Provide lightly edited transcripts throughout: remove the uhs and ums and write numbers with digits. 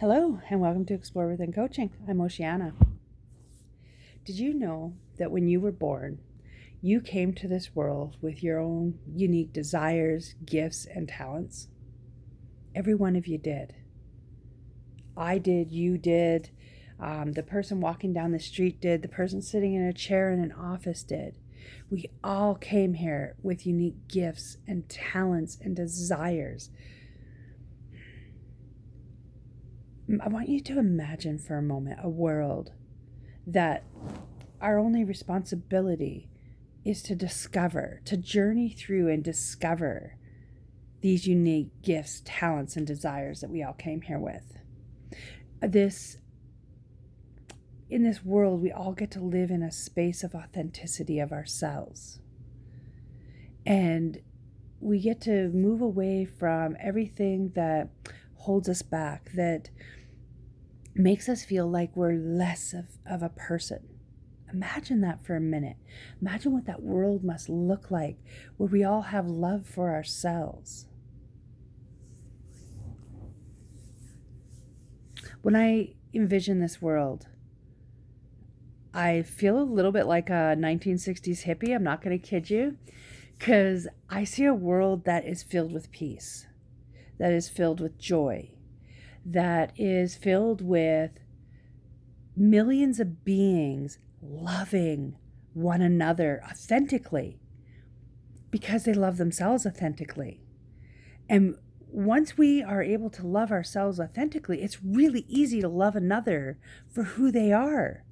Hello, and welcome to Explore Within Coaching. I'm Oceana. Did you know that when you were born, you came to this world with your own unique desires, gifts, and talents? Every one of you did. I did, you did, the person walking down the street did, the person sitting in a chair in an office did. We all came here with unique gifts and talents and desires. I want you to imagine for a moment a world that our only responsibility is to discover, to journey through and discover these unique gifts, talents, and desires that we all came here with. In this world, we all get to live in a space of authenticity of ourselves. And we get to move away from everything that holds us back, that makes us feel like we're less of a person. Imagine that for a minute. Imagine what that world must look like, where we all have love for ourselves. When I envision this world, I feel a little bit like a 1960s hippie. I'm not going to kid you, because I see a world that is filled with peace, that is filled with joy, that is filled with millions of beings loving one another authentically because they love themselves authentically. And once we are able to love ourselves authentically, it's really easy to love another for who they are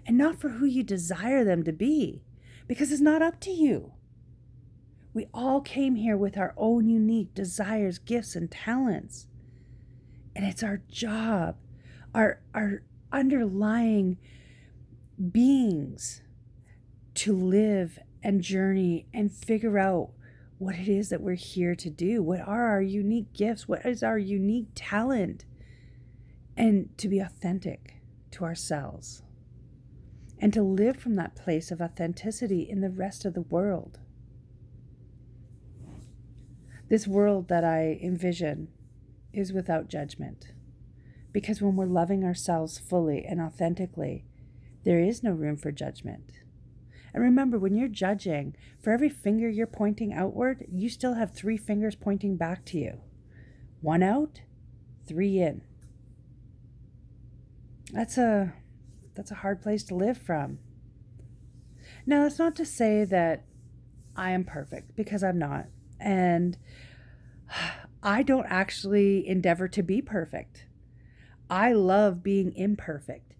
and not for who you desire them to be, because it's not up to you. We all came here with our own unique desires, gifts, and talents. And it's our job, our underlying beings, to live and journey and figure out what it is that we're here to do. What are our unique gifts? What is our unique talent? And to be authentic to ourselves. And to live from that place of authenticity in the rest of the world. This world that I envision is without judgment. Because when we're loving ourselves fully and authentically, there is no room for judgment. And remember, when you're judging, for every finger you're pointing outward, you still have 3 fingers pointing back to you. 1 out, 3 in. That's a hard place to live from. Now, that's not to say that I am perfect, because I'm not. And I don't actually endeavor to be perfect. I love being imperfect.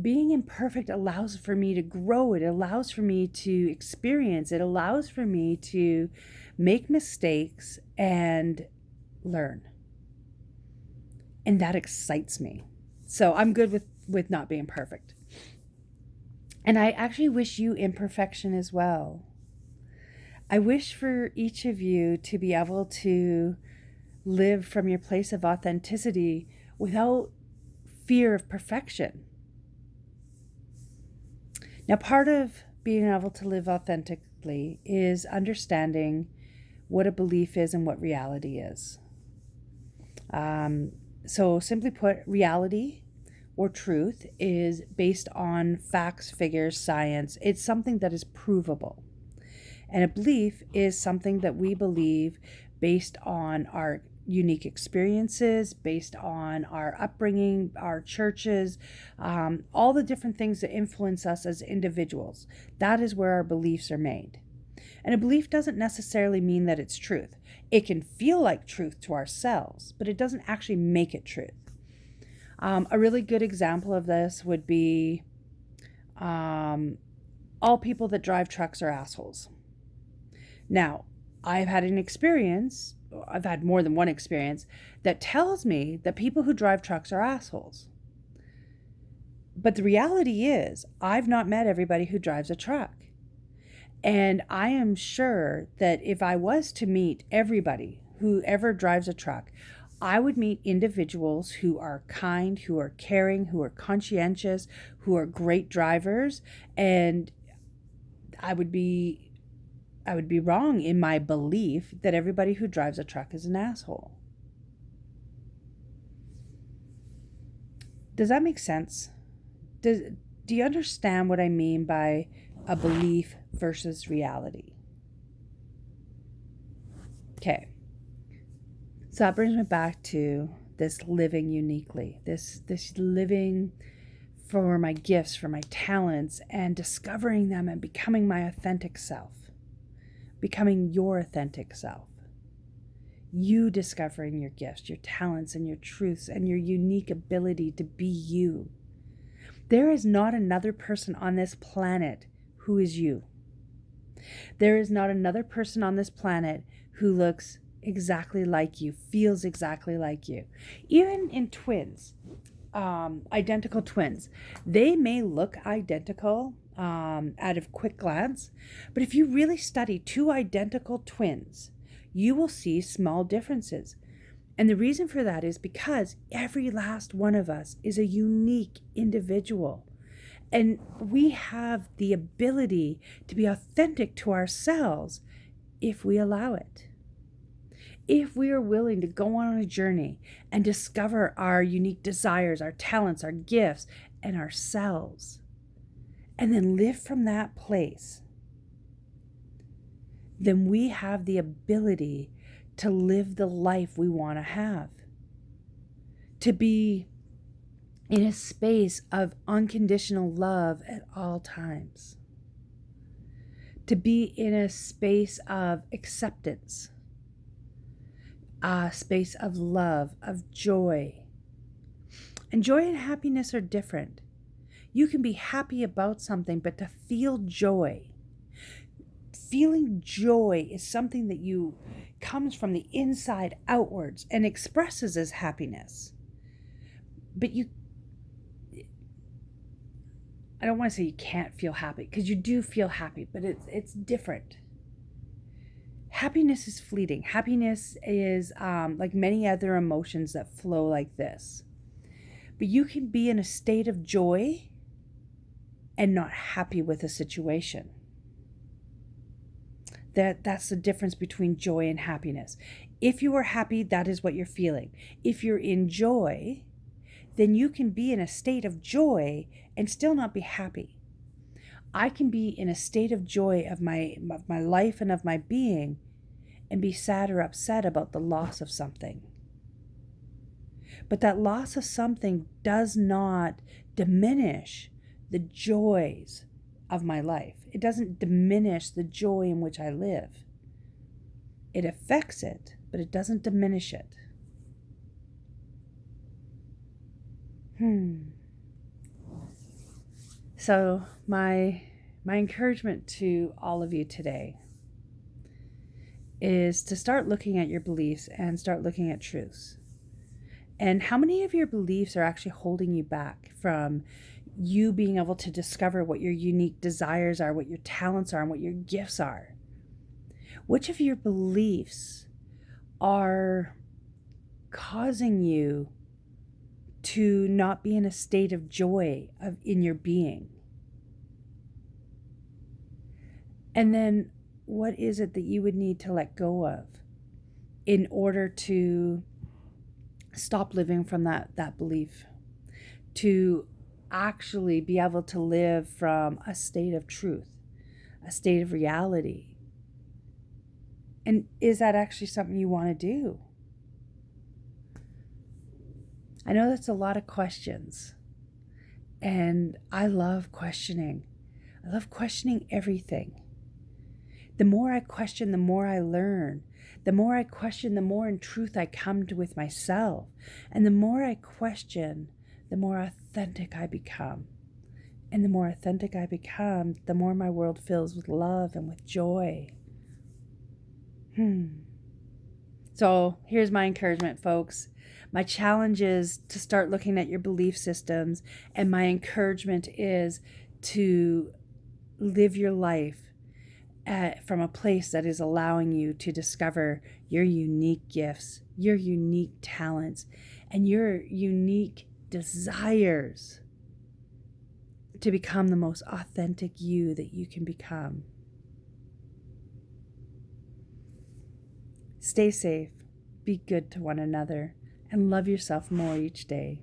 Being imperfect allows for me to grow. It allows for me to experience. It allows for me to make mistakes and learn. And that excites me. So I'm good with not being perfect. And I actually wish you imperfection as well. I wish for each of you to be able to live from your place of authenticity without fear of perfection. Now, part of being able to live authentically is understanding what a belief is and what reality is. So simply put, reality or truth is based on facts, figures, science. It's something that is provable. And a belief is something that we believe based on our unique experiences, based on our upbringing, our churches, all the different things that influence us as individuals. That is where our beliefs are made. And a belief doesn't necessarily mean that it's truth. It can feel like truth to ourselves, but it doesn't actually make it truth. A really good example of this would be all people that drive trucks are assholes. Now, I've had more than one experience that tells me that people who drive trucks are assholes. But the reality is, I've not met everybody who drives a truck. And I am sure that if I was to meet everybody who ever drives a truck, I would meet individuals who are kind, who are caring, who are conscientious, who are great drivers, and I would be wrong in my belief that everybody who drives a truck is an asshole. Does that make sense? Do you understand what I mean by a belief versus reality? Okay. So that brings me back to this living uniquely, this living for my gifts, for my talents, and discovering them and becoming my authentic self, becoming your authentic self. You discovering your gifts, your talents, and your truths, and your unique ability to be you. There is not another person on this planet who is you. There is not another person on this planet who looks exactly like you, feels exactly like you. Even in twins, identical twins, they may look identical at a quick glance, but if you really study two identical twins, you will see small differences. And the reason for that is because every last one of us is a unique individual. And we have the ability to be authentic to ourselves if we allow it. If we are willing to go on a journey and discover our unique desires, our talents, our gifts, and ourselves, and then live from that place, then we have the ability to live the life we want to have. To be in a space of unconditional love at all times. To be in a space of acceptance, a space of love, of joy. And joy and happiness are different. You can be happy about something, but to feel joy, feeling joy is something that you comes from the inside outwards and expresses as happiness. But I don't want to say you can't feel happy, because you do feel happy, but it's different. Happiness is fleeting. Happiness is like many other emotions that flow like this. But you can be in a state of joy and not happy with a situation. That's the difference between joy and happiness. If you are happy, that is what you're feeling. If you're in joy, then you can be in a state of joy and still not be happy. I can be in a state of joy of my life and of my being and be sad or upset about the loss of something. But that loss of something does not diminish the joys of my life. It doesn't diminish the joy in which I live. It affects it, but it doesn't diminish it. So my encouragement to all of you today is to start looking at your beliefs and start looking at truths. And how many of your beliefs are actually holding you back from you being able to discover what your unique desires are, what your talents are, and what your gifts are? Which of your beliefs are causing you to not be in a state of joy in your being? And then what is it that you would need to let go of in order to stop living from that belief, to actually be able to live from a state of truth, a state of reality? And is that actually something you want to do? I know that's a lot of questions, and I love questioning. I love questioning everything. The more I question, the more I learn. The more I question, the more in truth I come to with myself. And the more I question, the more authentic I become. And the more authentic I become, the more my world fills with love and with joy. So here's my encouragement, folks. My challenge is to start looking at your belief systems, and my encouragement is to live your life from a place that is allowing you to discover your unique gifts, your unique talents, and your unique desires to become the most authentic you that you can become. Stay safe, be good to one another, and love yourself more each day.